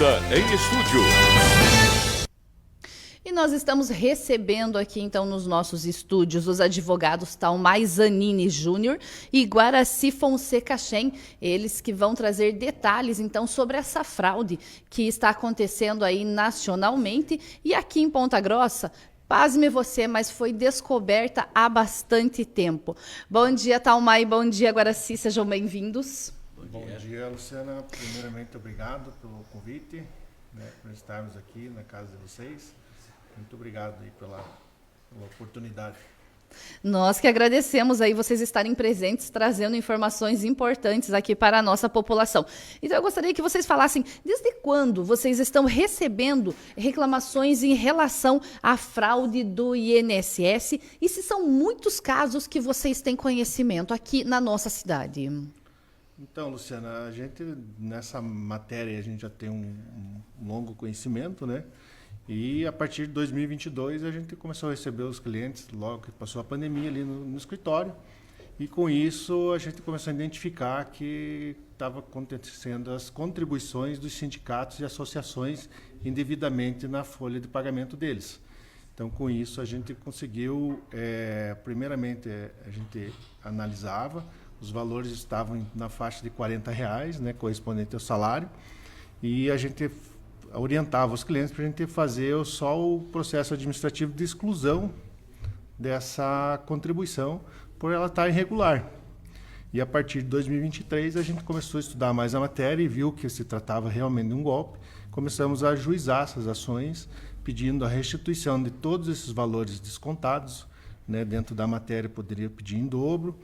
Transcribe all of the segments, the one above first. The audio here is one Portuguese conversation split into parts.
Justiça em Estúdio. E nós estamos recebendo aqui, então, nos nossos estúdios, os advogados Thalmay Zanini Júnior e Guaraci Fonseca Shen, eles que vão trazer detalhes, então, sobre essa fraude que está acontecendo aí nacionalmente e aqui em Ponta Grossa. Pasme você, mas foi descoberta há bastante tempo. Bom dia, Thalmay, bom dia, Guaraci, sejam bem-vindos. Bom dia, Luciana. Primeiramente, obrigado pelo convite, por estarmos aqui na casa de vocês. Muito obrigado aí pela oportunidade. Nós que agradecemos aí vocês estarem presentes, trazendo informações importantes aqui para a nossa população. Então eu gostaria que vocês falassem desde quando vocês estão recebendo reclamações em relação à fraude do INSS e se são muitos casos que vocês têm conhecimento aqui na nossa cidade. Então, Luciana, a gente nessa matéria a gente já tem um longo conhecimento, né? E a partir de 2022 a gente começou a receber os clientes logo que passou a pandemia ali no escritório. E com isso a gente começou a identificar que estava acontecendo as contribuições dos sindicatos e associações indevidamente na folha de pagamento deles. Então, com isso a gente conseguiu, primeiramente a gente analisava, os valores estavam na faixa de R$40, né, correspondente ao salário, e a gente orientava os clientes para a gente fazer só o processo administrativo de exclusão dessa contribuição por ela estar irregular. E a partir de 2023 a gente começou a estudar mais a matéria e viu que se tratava realmente de um golpe. Começamos a ajuizar essas ações, pedindo a restituição de todos esses valores descontados, né, dentro da matéria poderia pedir em dobro.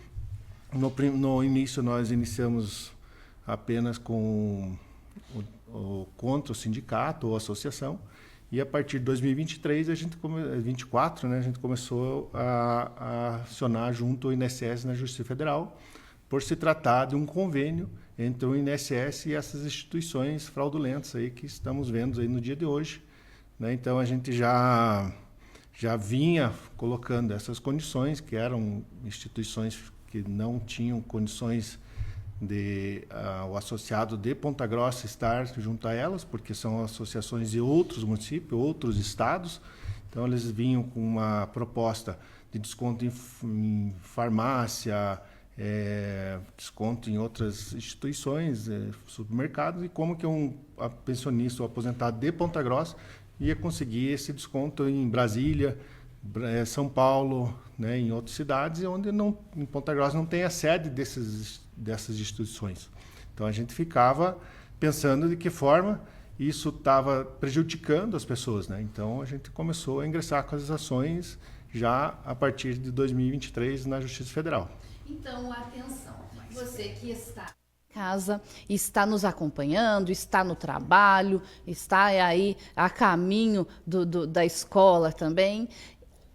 No início nós iniciamos apenas com contra o sindicato ou associação, e a partir de 2023 a gente 24, né, a gente começou a acionar junto ao INSS na Justiça Federal, por se tratar de um convênio entre o INSS e essas instituições fraudulentas aí que estamos vendo aí no dia de hoje, né? Então a gente já vinha colocando essas condições, que eram instituições que não tinham condições de o associado de Ponta Grossa estar junto a elas, porque são associações de outros municípios, outros estados. Então, eles vinham com uma proposta de desconto em farmácia, desconto em outras instituições, supermercados, e como que um pensionista ou aposentado de Ponta Grossa ia conseguir esse desconto em Brasília, São Paulo, né, em outras cidades, onde em Ponta Grossa não tem a sede dessas instituições. Então a gente ficava pensando de que forma isso estava prejudicando as pessoas, né? Então a gente começou a ingressar com as ações já a partir de 2023 na Justiça Federal. Então, atenção, você que está em casa, está nos acompanhando, está no trabalho, está aí a caminho da escola também.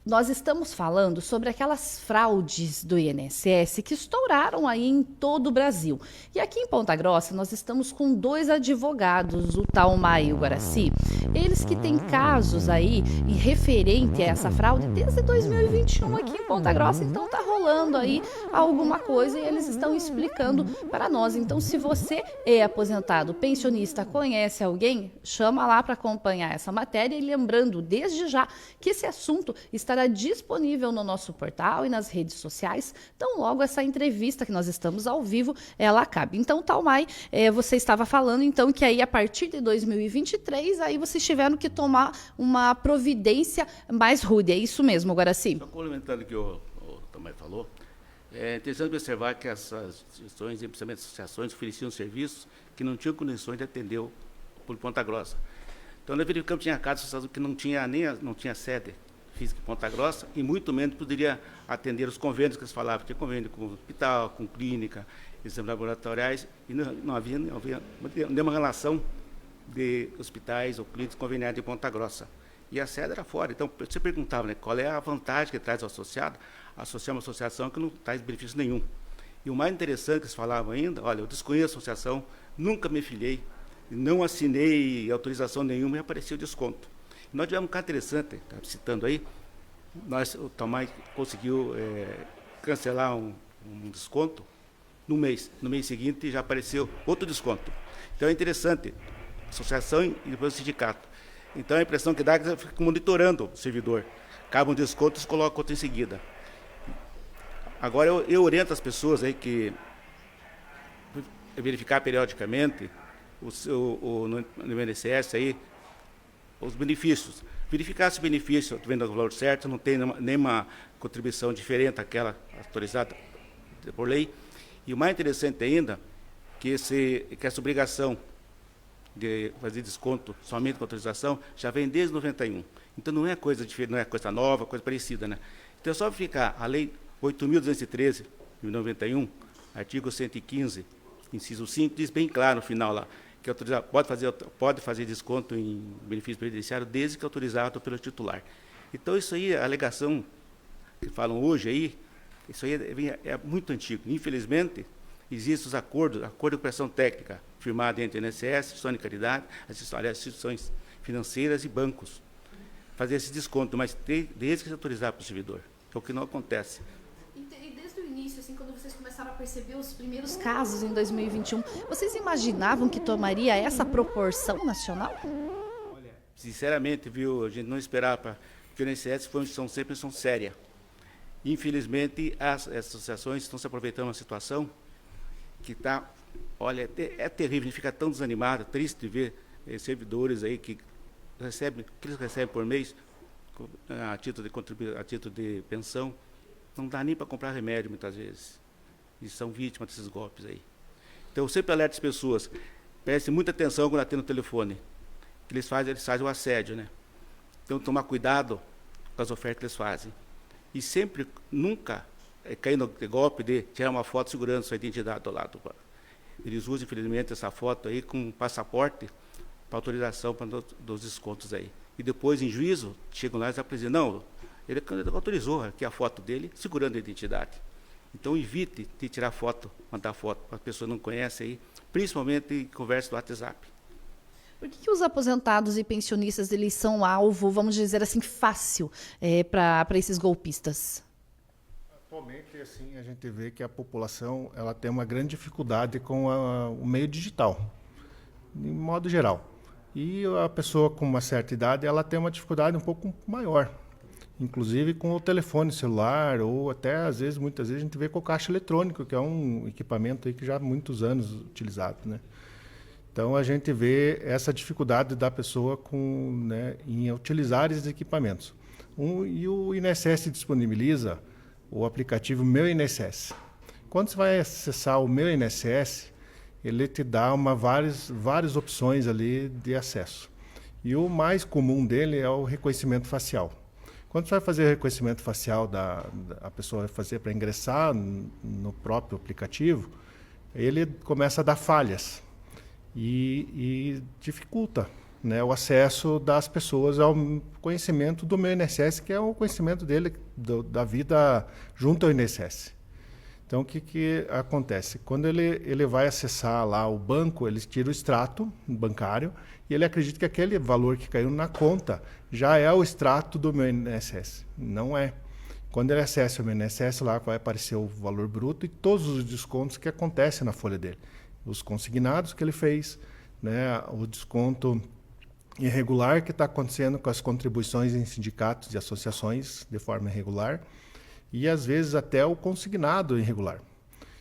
Nós estamos falando sobre aquelas fraudes do INSS que estouraram aí em todo o Brasil. E aqui em Ponta Grossa nós estamos com dois advogados, o Thalmay e o Guaraci. Eles que têm casos aí em referente a essa fraude desde 2021 aqui em Ponta Grossa. Então tá rolando aí alguma coisa e eles estão explicando para nós. Então se você é aposentado, pensionista, conhece alguém, chama lá para acompanhar essa matéria. E lembrando desde já que esse assunto estará disponível no nosso portal e nas redes sociais. Então, logo essa entrevista que nós estamos ao vivo, ela acabe. Então, Thalmay, você estava falando, então, que aí a partir de 2023, aí vocês tiveram que tomar uma providência mais rude. É isso mesmo, Guaraci? Só complementando o que o Thalmay falou, é interessante observar que essas instituições, principalmente associações, ofereciam serviços que não tinham condições de atender o público Ponta Grossa. Então, nós verificamos que tinha casos que não tinha sede física em Ponta Grossa e muito menos poderia atender os convênios que eles falavam. Tinha convênio com hospital, com clínica, exames laboratoriais, e não havia nenhuma relação de hospitais ou clínicas conveniadas em Ponta Grossa. E a sede era fora. Então, você perguntava, né, qual é a vantagem que traz o associado? Associar uma associação que não traz benefício nenhum. E o mais interessante que eles falavam ainda, olha, eu desconheço a associação, nunca me filiei, não assinei autorização nenhuma e apareceu desconto. Nós tivemos um caso interessante, citando aí, o Thalmay conseguiu cancelar um desconto no mês seguinte já apareceu outro desconto. Então é interessante, associação e depois o sindicato. Então a impressão que dá é que você fica monitorando o servidor. Acaba um desconto e coloca outro em seguida. Agora eu oriento as pessoas aí que verificar periodicamente no INSS aí os benefícios. Verificar se o benefício está vendo o valor certo, não tem nenhuma contribuição diferente daquela autorizada por lei. E o mais interessante ainda, que essa obrigação de fazer desconto somente com autorização já vem desde 91. Então não é coisa diferente, não é coisa nova, coisa parecida, né? Então é só verificar a lei 8.213 de 91, artigo 115, inciso 5, diz bem claro no final lá, que pode fazer desconto em benefício previdenciário desde que autorizado pelo titular. Então isso aí, a alegação que falam hoje aí, isso aí é muito antigo. Infelizmente, existem os acordo de cooperação técnica firmado entre a INSS, instituição de caridade, as instituições financeiras e bancos, fazer esse desconto, mas desde que se autorizar para o servidor, que é o que não acontece. E desde o início, assim, quando vocês começaram a perceber os primeiros casos em 2021, vocês imaginavam que tomaria essa proporção nacional? Olha, sinceramente, viu, a gente não esperava, porque o INSS foi uma instituição sempre séria. Infelizmente, as associações estão se aproveitando da situação que está, olha, é terrível, a gente fica tão desanimado, triste de ver servidores aí que eles recebem por mês, a título de pensão, não dá nem para comprar remédio muitas vezes, e são vítimas desses golpes aí. Então, eu sempre alerto as pessoas, prestem muita atenção quando atendem no telefone, que eles fazem o assédio, né? Então, tomar cuidado com as ofertas que eles fazem. E sempre, nunca cair no golpe de tirar uma foto segurando sua identidade do lado. Eles usam, infelizmente, essa foto aí com um passaporte para autorização dos descontos aí. E depois, em juízo, chegam lá e apresentam, não, ele autorizou aqui a foto dele, segurando a identidade. Então, evite de tirar foto, mandar foto para a pessoa que não conhece aí, principalmente em conversa do WhatsApp. Por que os aposentados e pensionistas eles são alvo, vamos dizer assim, fácil para esses golpistas? Atualmente, assim, a gente vê que a população ela tem uma grande dificuldade com o meio digital, de modo geral. E a pessoa com uma certa idade ela tem uma dificuldade um pouco maior, inclusive com o telefone celular ou até, muitas vezes, a gente vê com o caixa eletrônico, que é um equipamento aí que já há muitos anos utilizado, né? Então, a gente vê essa dificuldade da pessoa em utilizar esses equipamentos. E o INSS disponibiliza o aplicativo Meu INSS. Quando você vai acessar o Meu INSS, ele te dá várias opções ali de acesso. E o mais comum dele é o reconhecimento facial. Quando você vai fazer o reconhecimento facial, a pessoa vai fazer para ingressar no próprio aplicativo, ele começa a dar falhas. E dificulta, né, o acesso das pessoas ao conhecimento do Meu INSS, que é o conhecimento dele, da vida junto ao INSS. Então, o que acontece? Quando ele vai acessar lá o banco, ele tira o extrato bancário e ele acredita que aquele valor que caiu na conta já é o extrato do Meu INSS. Não é. Quando ele acessa o Meu INSS, lá vai aparecer o valor bruto e todos os descontos que acontecem na folha dele. Os consignados que ele fez, né, o desconto irregular que está acontecendo com as contribuições em sindicatos e associações de forma irregular e, às vezes, até o consignado irregular.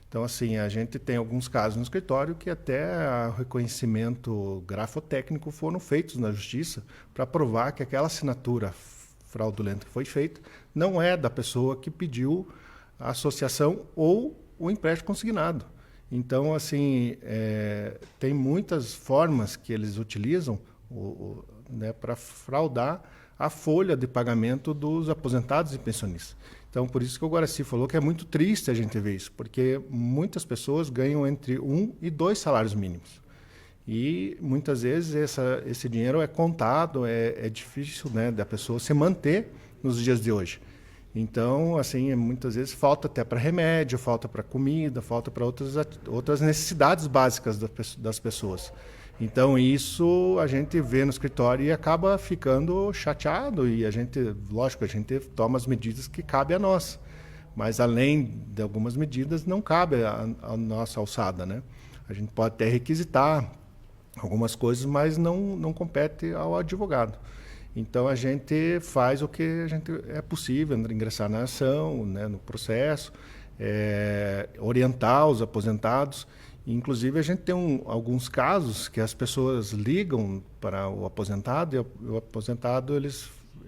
Então, assim, a gente tem alguns casos no escritório que até o reconhecimento grafotécnico foram feitos na justiça para provar que aquela assinatura fraudulenta que foi feita não é da pessoa que pediu a associação ou o empréstimo consignado. Então, assim, tem muitas formas que eles utilizam para fraudar a folha de pagamento dos aposentados e pensionistas. Então, por isso que o Guaraci falou que é muito triste a gente ver isso, porque muitas pessoas ganham entre 1 e 2 salários mínimos. E, muitas vezes, esse dinheiro é contado, é difícil, né, da pessoa se manter nos dias de hoje. Então, assim, muitas vezes falta até para remédio, falta para comida, falta para outras necessidades básicas das pessoas. Então, isso a gente vê no escritório e acaba ficando chateado e lógico, a gente toma as medidas que cabem a nós. Mas, além de algumas medidas, não cabe a nossa alçada, né? A gente pode até requisitar algumas coisas, mas não compete ao advogado. Então, a gente faz o que a gente é possível, ingressar na ação, né, no processo, orientar os aposentados. Inclusive, a gente tem alguns casos que as pessoas ligam para o aposentado, e o aposentado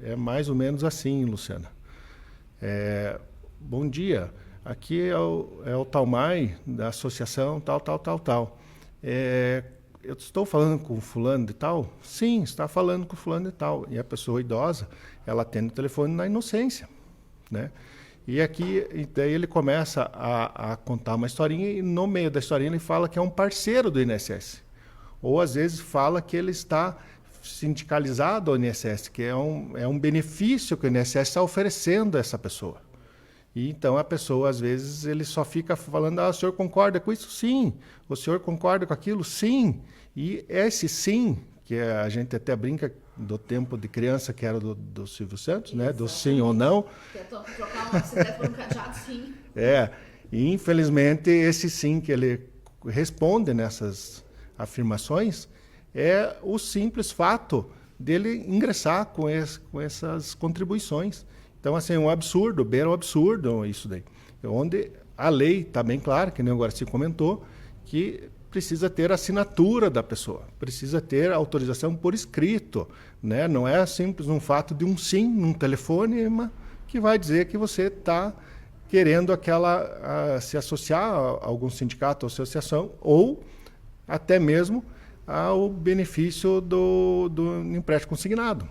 é mais ou menos assim, Luciana. Bom dia, aqui é o Talmai, da associação tal. Eu estou falando com fulano de tal? Sim, está falando com fulano de tal. E a pessoa idosa, ela atende o telefone na inocência, né? E daí ele começa a contar uma historinha e no meio da historinha ele fala que é um parceiro do INSS. Ou às vezes fala que ele está sindicalizado ao INSS, que é um benefício que o INSS está oferecendo a essa pessoa. E então a pessoa, às vezes, ele só fica falando, o senhor concorda com isso? Sim. O senhor concorda com aquilo? Sim. E esse sim, que a gente até brinca do tempo de criança, que era do Silvio Santos, né? Do sim ou não. Quer trocar uma bicicleta por um cadeado, sim. E infelizmente esse sim que ele responde nessas afirmações é o simples fato dele ingressar com essas contribuições. Então, assim, um absurdo, beira um absurdo isso daí. Onde a lei está bem clara, que nem o Guaraci comentou, que precisa ter a assinatura da pessoa, precisa ter autorização por escrito, né? Não é simples um fato de um sim num telefonema que vai dizer que você está querendo se associar a algum sindicato ou associação, ou até mesmo ao benefício do empréstimo consignado.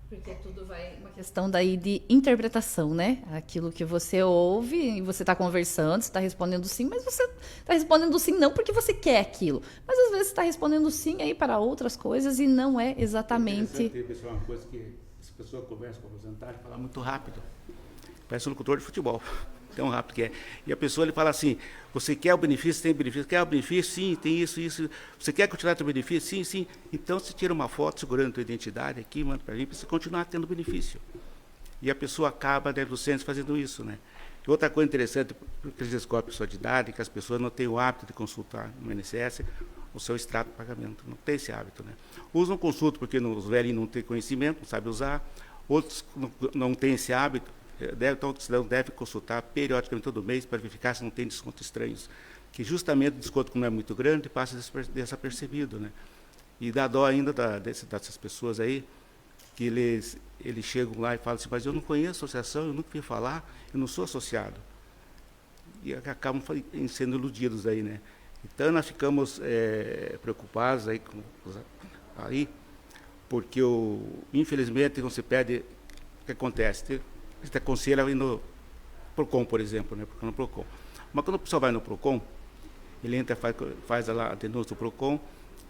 Porque tudo vai uma questão daí de interpretação, né? Aquilo que você ouve e você está conversando, você está respondendo sim, mas você está respondendo sim não porque você quer aquilo. Mas às vezes você está respondendo sim aí para outras coisas e não é exatamente... Pessoal, uma coisa que as pessoas conversam com o aposentado e falam muito rápido. Parece um locutor de futebol. Tão rápido que é. E a pessoa ele fala assim, você quer o benefício? Tem benefício. Quer o benefício? Sim, tem isso. Você quer continuar tendo benefício? Sim, sim. Então, você tira uma foto segurando a tua identidade aqui, manda para mim, para você continuar tendo benefício. E a pessoa acaba, dentro do centro, fazendo isso, né? E outra coisa interessante, porque eles descobrem a pessoa de idade, que as pessoas não têm o hábito de consultar no INSS o seu extrato de pagamento. Não tem esse hábito, né? Usam consulta porque os velhinhos não têm conhecimento, não sabem usar. Outros não têm esse hábito. Então, o cidadão deve consultar periodicamente todo mês para verificar se não tem descontos estranhos, que justamente o desconto, como não é muito grande, passa desapercebido, né? E dá dó ainda dessas pessoas aí, que eles chegam lá e falam assim, mas eu não conheço a associação, eu nunca vi falar, eu não sou associado. E acabam sendo iludidos aí, né? Então, nós ficamos preocupados aí, porque, infelizmente, quando se pede, o que acontece? Você aconselha ir no PROCON, por exemplo, né? Porque no PROCON. Mas quando a pessoa vai no PROCON, ele entra, faz a denúncia do PROCON,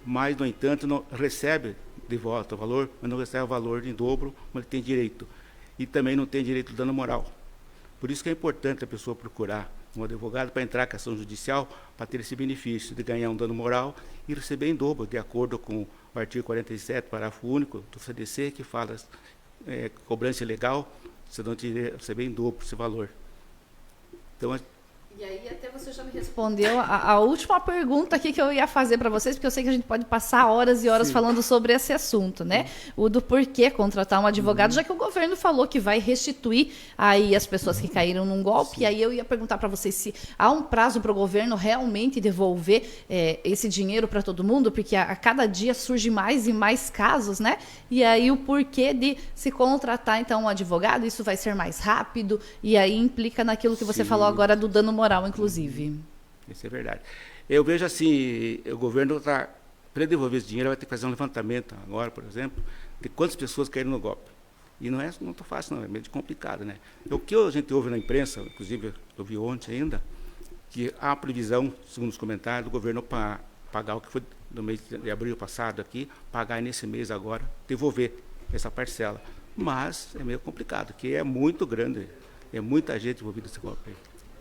mas, no entanto, não recebe de volta o valor, mas não recebe o valor em dobro, mas ele tem direito. E também não tem direito de dano moral. Por isso que é importante a pessoa procurar um advogado para entrar com ação judicial, para ter esse benefício de ganhar um dano moral e receber em dobro, de acordo com o artigo 47, parágrafo único do CDC, que fala cobrança ilegal, você não te receber em dobro esse valor. Então, e aí até você já me respondeu a última pergunta aqui que eu ia fazer para vocês, porque eu sei que a gente pode passar horas e horas falando sobre esse assunto, né? O do porquê contratar um advogado, já que o governo falou que vai restituir aí as pessoas que caíram num golpe. E aí eu ia perguntar para vocês se há um prazo para o governo realmente devolver esse dinheiro para todo mundo, porque a cada dia surge mais e mais casos, né? E aí o porquê de se contratar então um advogado, isso vai ser mais rápido, e aí implica naquilo que você falou agora do dano moral, inclusive. Isso é verdade. Eu vejo assim, o governo para devolver esse dinheiro vai ter que fazer um levantamento agora, por exemplo, de quantas pessoas caíram no golpe. E não é muito fácil, não, é meio complicado, né? O que a gente ouve na imprensa, inclusive eu vi ontem ainda, que há previsão, segundo os comentários, do governo para pagar o que foi no mês de abril passado aqui, pagar nesse mês agora, devolver essa parcela. Mas é meio complicado, porque é muito grande, é muita gente envolvida nesse golpe aí.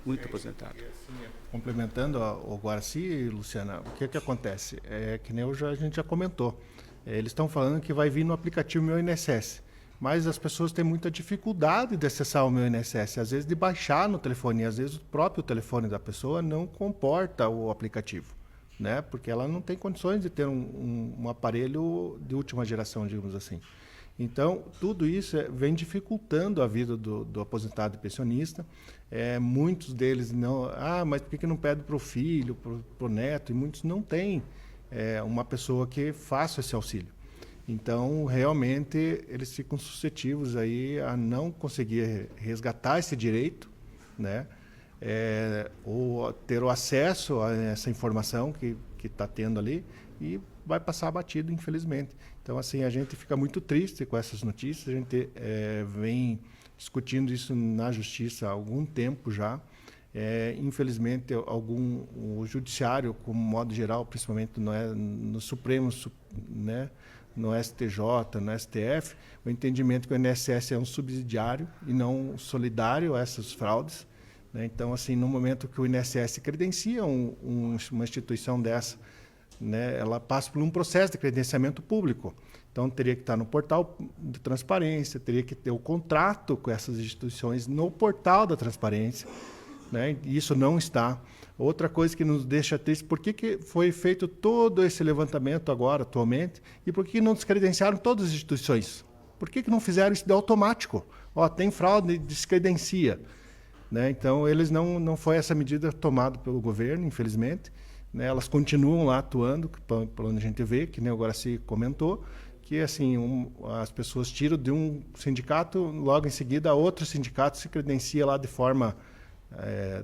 Muito aposentado. Complementando o Guaraci, Luciana, o que acontece? É que nem a gente já comentou. Eles estão falando que vai vir no aplicativo Meu INSS, mas as pessoas têm muita dificuldade de acessar o Meu INSS, às vezes de baixar no telefone, e às vezes o próprio telefone da pessoa não comporta o aplicativo. né? Porque ela não tem condições de ter um aparelho de última geração, digamos assim. Então, tudo isso vem dificultando a vida do aposentado e pensionista. Muitos deles não... mas por que não pede para o filho, para o neto? E muitos não têm uma pessoa que faça esse auxílio. Então, realmente, eles ficam suscetíveis aí a não conseguir resgatar esse direito, né? Ou ter o acesso a essa informação que está tendo ali e vai passar batido, infelizmente. Então, assim, a gente fica muito triste com essas notícias. A gente vem discutindo isso na Justiça há algum tempo já. Infelizmente, o Judiciário, como modo geral, principalmente no Supremo, né, no STJ, no STF, o entendimento que o INSS é um subsidiário e não solidário a essas fraudes. Né? Então, assim, no momento que o INSS credencia uma instituição dessa, né, ela passa por um processo de credenciamento público. Então, teria que estar no portal de transparência, teria que ter o contrato com essas instituições no portal da transparência. Né? E isso não está. Outra coisa que nos deixa triste, por que foi feito todo esse levantamento agora, atualmente, e por que não descredenciaram todas as instituições? Por que não fizeram isso de automático? Tem fraude, descredencia. Né? Então, eles não foi essa medida tomada pelo governo, infelizmente. Né? Elas continuam lá atuando, por onde a gente vê, que nem agora se comentou, que assim, as pessoas tiram de um sindicato, logo em seguida outro sindicato se credencia lá de forma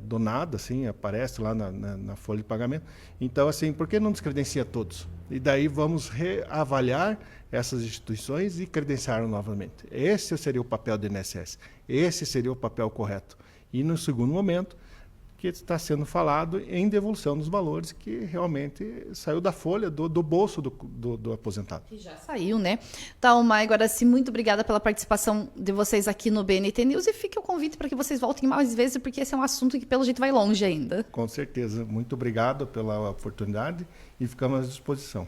do nada, assim, aparece lá na folha de pagamento. Então, assim, por que não descredencia todos? E daí vamos reavaliar essas instituições e credenciar novamente. Esse seria o papel do INSS. Esse seria o papel correto. E no segundo momento, que está sendo falado em devolução dos valores que realmente saiu da folha, do bolso do aposentado. Que já saiu, né? Então, Mai Guaraci, muito obrigada pela participação de vocês aqui no BNT News e fica o convite para que vocês voltem mais vezes, porque esse é um assunto que pelo jeito vai longe ainda. Com certeza. Muito obrigado pela oportunidade e ficamos à disposição.